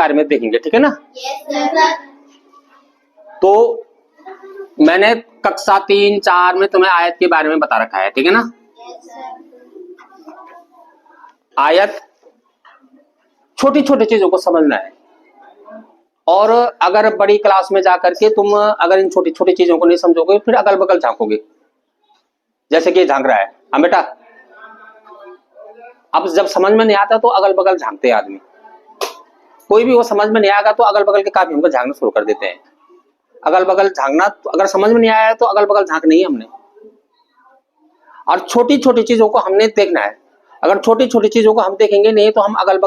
बारे में देखेंगे, ठीक है ना। Yes, तो मैंने कक्षा 3-4 में तुम्हें आयत के बारे में बता रखा है, ठीक है ना। आयत छोटी छोटी चीजों को समझना है, और अगर बड़ी क्लास में जाकर के तुम अगर इन छोटी छोटी चीजों को नहीं समझोगे फिर अगल बगल झांकोगे, जैसे कि झांक रहा है। हाँ बेटा, अब जब समझ में नहीं आता तो अगल बगल झांकते हैं आदमी। कोई भी वो समझ में नहीं आएगा तो अगल बगल के काफी हमको झांकना शुरू कर देते हैं। अगल बगल झांकना, तो अगर समझ में नहीं आया तो अगल बगल झांकना ही है हमने। और छोटी छोटी चीजों को हमने देखना है। अगर छोटी छोटी चीजों को हम देखेंगे नहीं तो हम अगल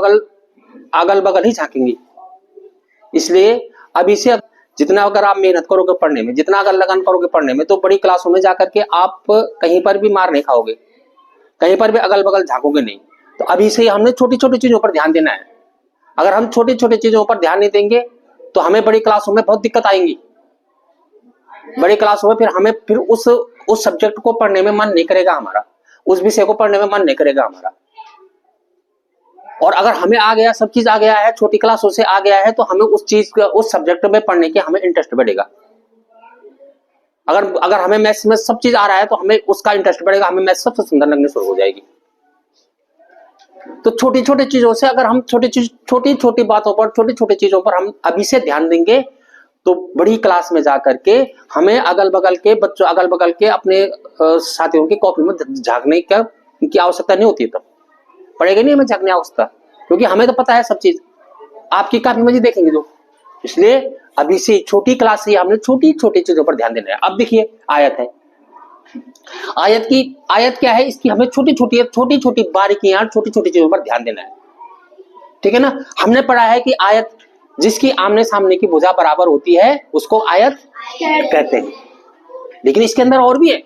बगल ही झांकेंगे। इसलिए अभी से जितना अगर आप मेहनत करोगे पढ़ने में, जितना अगर लगन करोगे पढ़ने में, तो बड़ी क्लासों में जाकर के आप कहीं पर भी मार नहीं खाओगे, कहीं पर भी अगल बगल झांकोगे नहीं। तो अभी से हमने छोटी छोटी चीजों पर ध्यान देना है। अगर हम छोटी छोटी चीजों पर ध्यान नहीं देंगे तो हमें बड़ी क्लासों में बहुत दिक्कत आएंगी। बड़ी क्लासों में फिर उस सब्जेक्ट को पढ़ने में मन नहीं करेगा हमारा, उस विषय को पढ़ने में मन नहीं करेगा हमारा। और अगर हमें आ गया, सब चीज आ गया है, छोटी क्लासों से आ गया है, तो हमें उस चीज उस सब्जेक्ट में पढ़ने के हमें इंटरेस्ट बढ़ेगा। अगर हमें मैथ्स में सब चीज आ रहा है तो हमें उसका इंटरेस्ट बढ़ेगा, हमें मैथ्स सबसे सुंदर लगने शुरू हो जाएगी। तो छोटी छोटी चीजों से अगर हम छोटी छोटी बातों पर, छोटी छोटी चीजों पर हम अभी से ध्यान देंगे तो बड़ी क्लास में जाकर के हमें अगल बगल के बच्चों, अगल बगल के अपने साथियों की कॉपी में झांकने की आवश्यकता नहीं होती। तब पड़ेगा नहीं हमें झांकने आवश्यकता, क्योंकि हमें तो पता है सब चीज। आपकी कॉपी में जी देखेंगे जो। इसलिए अभी से छोटी क्लास से हमने छोटी छोटी चीजों पर ध्यान देना है। अब देखिए आयत है। आयत क्या है, इसकी हमें छोटी छोटी बारीकियां, छोटी छोटी चीजों पर ध्यान देना है, ठीक है ना। हमने पढ़ा है कि आयत जिसकी आमने सामने की भुजा बराबर होती है उसको आयत कहते हैं। लेकिन इसके अंदर और भी है,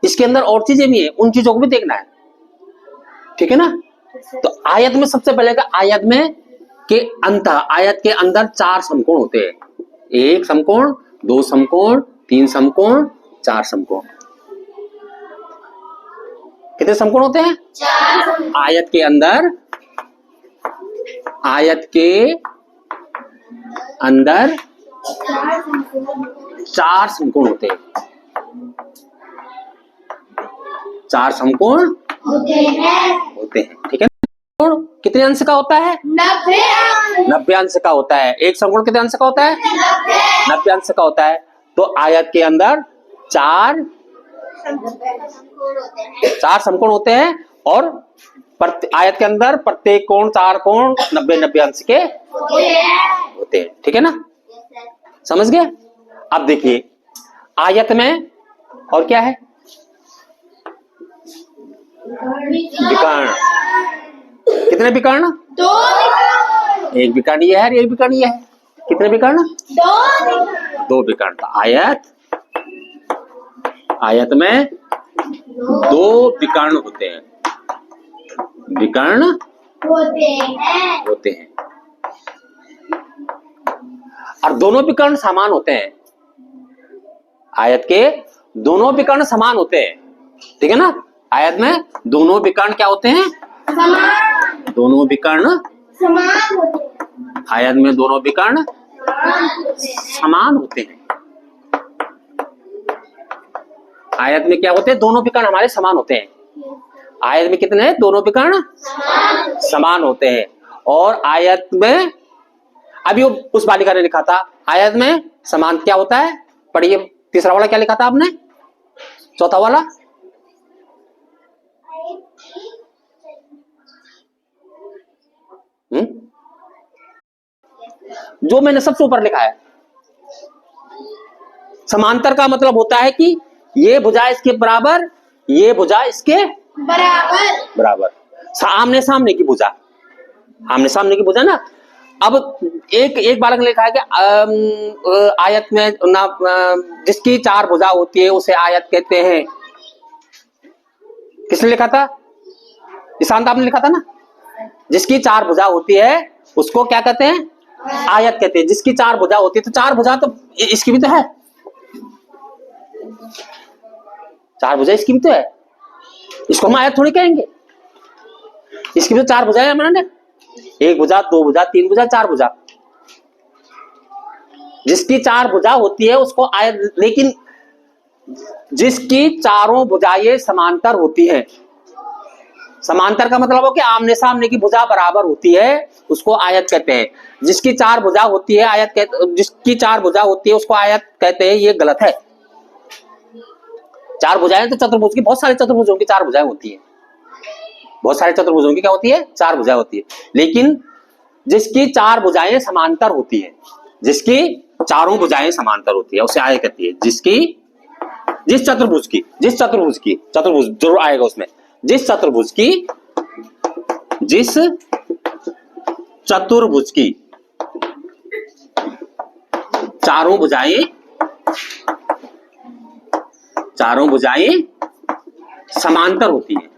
इसके अंदर और चीजें भी है, उन चीजों को भी देखना है, ठीक है ना। तो आयत में सबसे पहले का, आयत के अंदर 4 समकोण होते हैं। 1 समकोण, 2 समकोण, 3 समकोण, 4 समकोण। कितने समकोण होते हैं? 4। आयत के अंदर 4 समकोण होते हैं। 4 समकोण होते हैं, ठीक है। कितने अंश का होता है? 90 अंश का होता है। एक समकोण कितने अंश का होता है? 90 अंश का होता है। तो आयत के अंदर 4 समकोण होते हैं, और आयत के अंदर प्रत्येक कोण, 4 कोण 90 अंश के होते हैं, ठीक है ना। समझ गए? अब देखिए आयत में और क्या है? विकर्ण। कितने विकर्ण? 2। एक विकर्ण ये है, एक विकर्ण ये है। कितने विकर्ण? 2 विकर्ण। आयत में 2 विकर्ण होते हैं। विकर्ण होते हैं, और दोनों विकर्ण समान होते हैं। आयत के दोनों विकर्ण समान होते हैं, ठीक है ना। आयत में दोनों विकर्ण क्या होते हैं? समान। दोनों विकर्ण समान होते हैं। आयत में दोनों विकर्ण समान होते हैं। आयत में क्या होते हैं? दोनों विकर्ण हमारे समान होते हैं। आयत में कितने हैं? दोनों विकर्ण समान होते हैं। और आयत में अभी उस बालिका ने लिखा था, आयत में समान क्या होता है? पढ़िए, तीसरा वाला क्या लिखा था आपने? चौथा वाला जो मैंने सबसे ऊपर लिखा है। समांतर का मतलब होता है कि ये भुजा इसके बराबर, ये भुजा इसके बराबर। आमने सामने की भुजा, आमने सामने की भुजा ना। अब एक बालक ने लिखा है कि आयत में ना जिसकी 4 भुजा होती है उसे आयत कहते हैं। किसने लिखा था? ईशांत आपने लिखा था ना। जिसकी 4 भुजा होती है उसको क्या कहते हैं? आयत कहते हैं। जिसकी 4 भुजा होती है, तो 4 भुजा तो इसकी भी तो है, 4 भुजा इसकी भी तो है। इसको हम आयत थोड़ी कहेंगे, इसकी भी तो 4 भुजाएं हैं मैंने। एक भुजा, दो भुजा, तीन भुजा, चार भुजा। जिसकी चार भुजा होती है उसको आयत, लेकिन जिसकी चारों भुजाएं समांतर होती हैं, समांतर का मतलब हो कि आमने सामने की भुजा बराबर होती है, उसको आयत कहते हैं। जिसकी चार भुजा होती है आयत कहते, जिसकी चार भुजा होती है उसको आयत कहते हैं। ये गलत है। चार भुजाएं तो चतुर्भुज की, बहुत सारे चतुर्भुजों की चार भुजाएं होती है, बहुत सारे चतुर्भुजों की क्या होती है, चार भुजाएं होती है। लेकिन जिसकी चार भुजाएं समांतर होती है, जिसकी चारों भुजाएं समांतर होती है उसे आयत कहती है। जिसकी, जिस चतुर्भुज की, जिस चतुर्भुज की, चतुर्भुज जरूर आएगा उसमें, जिस चतुर्भुज की, जिस चतुर्भुज की चारों भुजाएं, चारों भुजाएं समांतर होती है,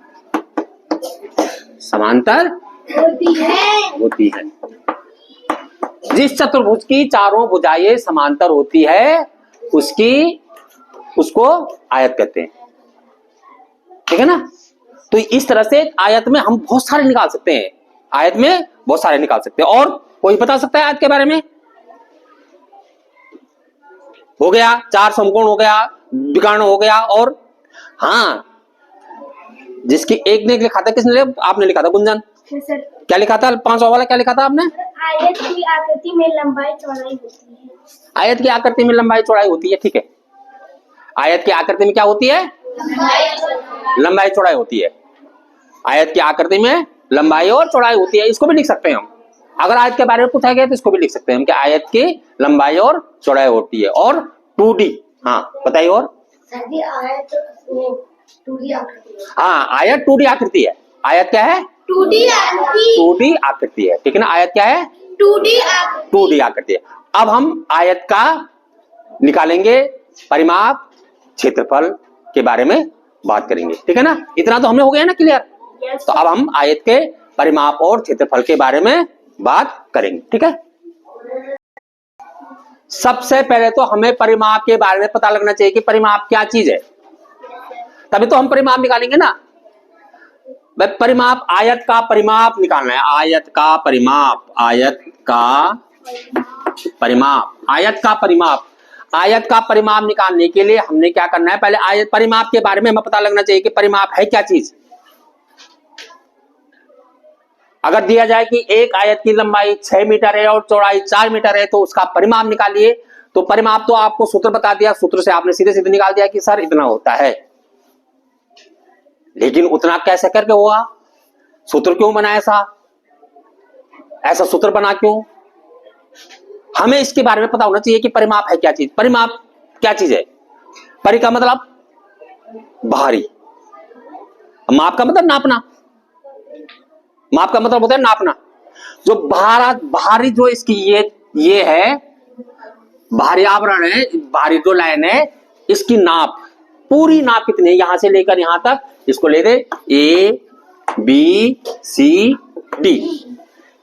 समांतर होती है। जिस चतुर्भुज की चारों भुजाएं समांतर होती है उसकी, उसको आयत कहते हैं। ठीक है ना। तो इस तरह से आयत में हम बहुत सारे निकाल सकते हैं, आयत में बहुत सारे निकाल सकते हैं। और कोई बता सकता है आयत के बारे में? हो गया, चार समकोण हो गया, विकर्ण हो गया, और हाँ, जिसकी एक ने लिखा था, किसने आपने लिखा था गुंजन? क्या लिखा था? 5वां वाला क्या लिखा था आपने? आयत की आकृति में लंबाई चौड़ाई होती है। आयत की आकृति में लंबाई चौड़ाई होती है। ठीक है, आयत की आकृति में क्या होती है? लंबाई चौड़ाई होती है। आयत की आकृति में लंबाई और चौड़ाई होती है। इसको भी लिख सकते हैं हम, अगर आयत के बारे में पूछा गया तो इसको भी लिख सकते हैं हम कि आयत की लंबाई और चौड़ाई होती है। और 2D, हाँ बताइए। और आयत 2D आकृति है। हाँ, आयत 2D आकृति है। आयत क्या है? 2D आकृति। 2D आकृति है। ठीक है ना। आयत क्या है? 2D आकृति। 2D आकृति है। अब हम आयत का निकालेंगे परिमाप, क्षेत्रफल के बारे में बात करेंगे। ठीक है ना। इतना तो हमें हो गया ना क्लियर। तो अब हम आयत के परिमाप और क्षेत्रफल के बारे में बात करेंगे। ठीक है। सबसे पहले तो हमें परिमाप के बारे में पता लगना चाहिए कि परिमाप क्या चीज है, तभी तो हम परिमाप निकालेंगे ना। परिमाप, आयत का परिमाप निकालना है। आयत का परिमाप, आयत का परिमाप, आयत का परिमाप। आयत का परिमाप निकालने के लिए हमने क्या करना है? पहले आयत परिमाप के बारे में हमें पता लगना चाहिए कि परिमाप है क्या चीज। अगर दिया जाए कि एक आयत की लंबाई 6 मीटर है और चौड़ाई 4 मीटर है तो उसका परिमाप निकालिए, तो परिमाप तो आपको सूत्र बता दिया, सूत्र से आपने सीधे सीधे निकाल दिया कि सर इतना होता है। लेकिन उतना कैसे करके हुआ? सूत्र क्यों बना ऐसा सूत्र बना क्यों? हमें इसके बारे में पता होना चाहिए कि परिमाप है क्या चीज। परिमाप क्या चीज है? परि का मतलब बाहरी, माप का मतलब नापना, माप का मतलब होता है नापना। जो बाहरी जो इसकी ये है, बाहरी आवरण है, बाहरी जो लाइन है, इसकी नाप, पूरी नाप कितनी है यहां से लेकर यहां तक, इसको ले दे ABCD,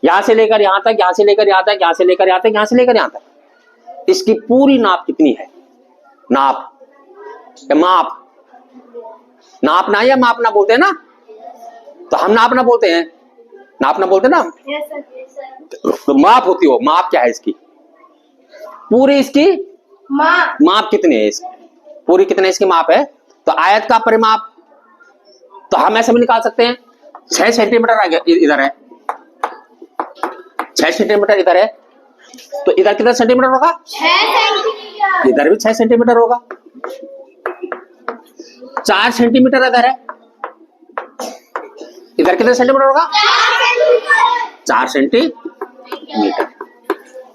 यहां से लेकर यहां तक, यहां से लेकर यहां तक, यहां से लेकर यहां तक, यहां से लेकर यहां तक, इसकी पूरी नाप कितनी है? नाप या माप, नापना या मापना बोलते हैं ना। तो हम नापना बोलते हैं, नापना बोलते हैं ना। तो माप होती हो, माप क्या है इसकी? पूरी इसकी माप कितनी है इसकी? पूरी कितने इसकी माप है? तो आयत का परिमाप तो हम ऐसे भी निकाल सकते हैं। 6 सेंटीमीटर इधर है, 6 सेंटीमीटर इधर है, तो इधर कितना सेंटीमीटर होगा? 6 सेंटीमीटर। इधर भी 6 सेंटीमीटर होगा। 4 सेंटीमीटर इधर है, इधर कितने सेंटीमीटर होगा? 4 सेंटीमीटर।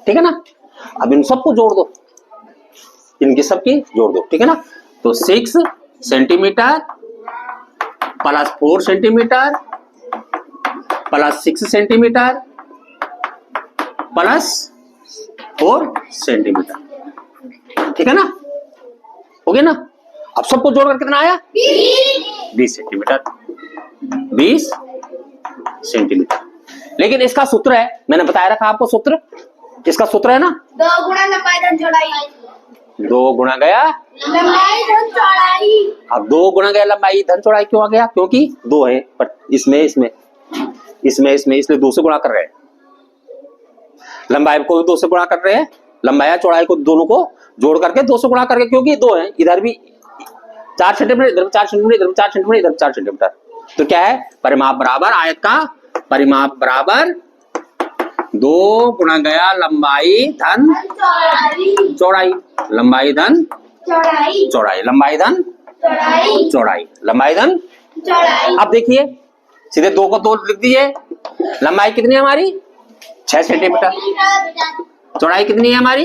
ठीक है ना। अब इन सबको जोड़ दो, इनकी सबकी जोड़ दो। ठीक है ना। तो 6 centimetre plus 4 centimetre plus 6 centimetre plus 4 centimetre. ठीक है ना। हो गया ना। अब सबको जोड़कर कितना आया? 20 सेंटीमीटर, 20 सेंटीमीटर। लेकिन इसका सूत्र है, मैंने बताया रखा आपको सूत्र, इसका सूत्र है ना 2 गुणा लंबाई धन चौड़ाई। 2 गुणा गया लंबाई धन चौड़ाई। अब 2 गुणा गया लंबाई धन चौड़ाई क्यों आ गया? क्योंकि 2 है पर इसमें इसमें इसमें, इसलिए 2 से गुणा कर रहे हैं। लंबाई को भी 2 से गुणा कर रहे हैं, लंबाई चौड़ाई को दोनों को जोड़ करके 2 से गुणा करके, क्योंकि 2 है, इधर भी 4 सेंटीमीटर, इधर 4 सेंटीमीटर, इधर 4 सेंटीमीटर, इधर 4 सेंटीमीटर। तो क्या है, परिमाप बराबर आयत का परिमाप बराबर 2 गुणा गया लंबाई धन चौड़ाई, लंबाई धन चौड़ाई, लंबाई धन चौड़ाई, लंबाई धन। अब देखिए सीधे 2 को 2 लिख दीजिए। लंबाई कितनी है हमारी? 6 सेंटीमीटर। चौड़ाई कितनी है हमारी?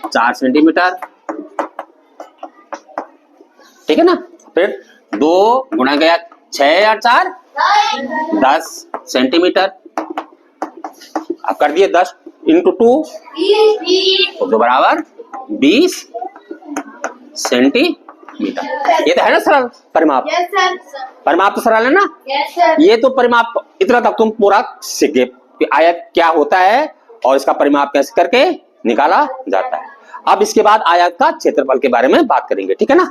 4 सेंटीमीटर। ठीक है ना। फिर 2 गुणा गया 6 और 4 10 सेंटीमीटर। अब कर दिए 10 इंटू 2 तो बराबर 20 सेंटीमीटर। ये तो है ना सरल परिमाप। परिमाप तो सरल है ना। ये तो परिमाप इतना तक तुम पूरा सीख गए कि आयत क्या होता है और इसका परिमाप कैसे करके निकाला जाता है। अब इसके बाद आयत का क्षेत्रफल के बारे में बात करेंगे, ठीक है ना।